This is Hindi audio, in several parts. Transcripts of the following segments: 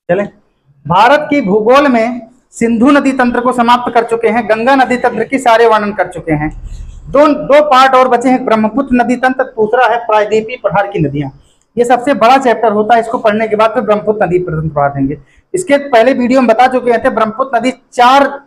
चले। भारत की भूगोल में सिंधु नदी तंत्र को समाप्त कर चुके हैं, गंगा नदी तंत्र की सारे वर्णन कर चुके हैं। दो दो पार्ट और बचे हैं, ब्रह्मपुत्र नदी तंत्र, दूसरा है प्रायद्वीपीय पठार की नदियां। ये सबसे बड़ा चैप्टर होता है, इसको पढ़ने के बाद फिर ब्रह्मपुत्र नदी तंत्र पढ़ा देंगे। इसके पहले वीडियो में बता चुके थे, ब्रह्मपुत्र नदी 4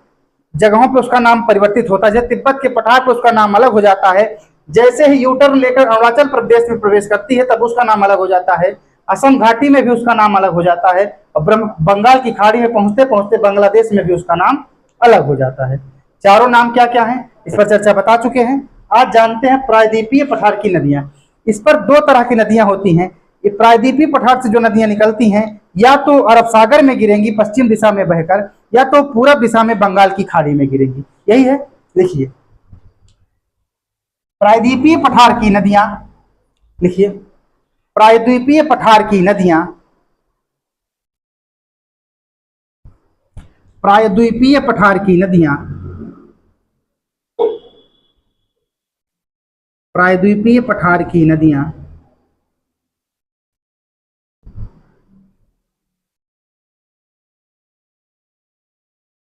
जगहों पे उसका नाम परिवर्तित होता है। जैसे तिब्बत के पठार पे उसका नाम अलग हो जाता है, जैसे ही यूटर्न लेकर अरुणाचल प्रदेश में प्रवेश करती है तब उसका नाम अलग हो जाता है, असम घाटी में भी उसका नाम अलग हो जाता है, और बंगाल की खाड़ी में पहुंचते पहुंचते बांग्लादेश में भी उसका नाम अलग हो जाता है। चारों नाम क्या क्या है इस पर चर्चा बता चुके हैं। आज जानते हैं प्रायद्वीपीय पठार की नदियां। इस पर 2 तरह की नदियां होती हैं। ये प्रायद्वीपीय पठार से जो नदियां निकलती हैं या तो अरब सागर में गिरेंगी पश्चिम दिशा में बहकर, या तो पूरब दिशा में बंगाल की खाड़ी में गिरेंगी। यही है। देखिए प्रायद्वीपीय पठार की नदियां, लिखिए प्रायद्वीपीय पठार की नदियां, प्रायद्वीपीय पठार की नदियां, प्रायद्वीपीय पठार की नदियां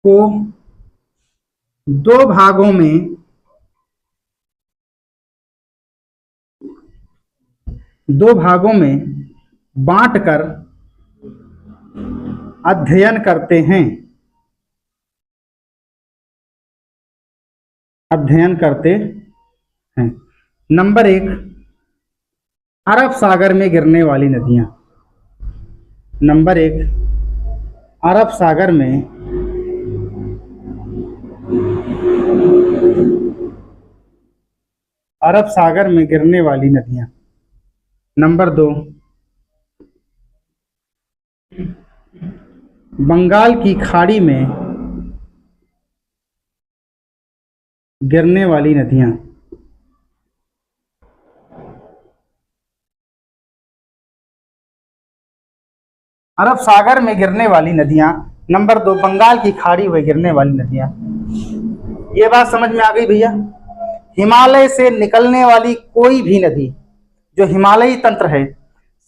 को 2 भागों में बांटकर अध्ययन करते हैं। नंबर 1, अरब सागर में गिरने वाली नदियां। नंबर 1, अरब सागर में गिरने वाली नदियां। नंबर 2, बंगाल की खाड़ी में गिरने वाली नदियां। अरब सागर में गिरने वाली नदियां। नंबर 2, बंगाल की खाड़ी में गिरने वाली नदियां। ये बात समझ में आ गई भैया। हिमालय से निकलने वाली कोई भी नदी जो हिमालयी तंत्र है,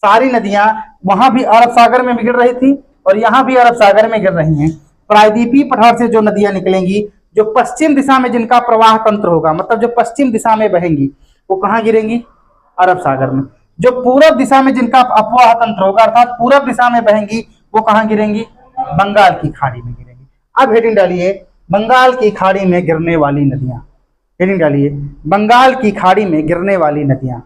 सारी नदियां वहां भी अरब सागर में गिर रही थी और यहां भी अरब सागर में गिर रही हैं। प्रायद्वीपीय पठार से जो नदियां निकलेंगी, जो पश्चिम दिशा में जिनका प्रवाह तंत्र होगा, मतलब जो पश्चिम दिशा में बहेंगी, वो कहाँ गिरेंगी? अरब सागर में। जो पूरब दिशा में जिनका अपवाह तंत्र होगा, अर्थात पूरब दिशा में बहेंगी, वो कहाँ गिरेंगी? बंगाल की खाड़ी में गिरेंगी। अब हेडिंग डालिए, बंगाल की खाड़ी में गिरने वाली नदियां। हेडिंग डालिए, बंगाल की खाड़ी में गिरने वाली नदियां।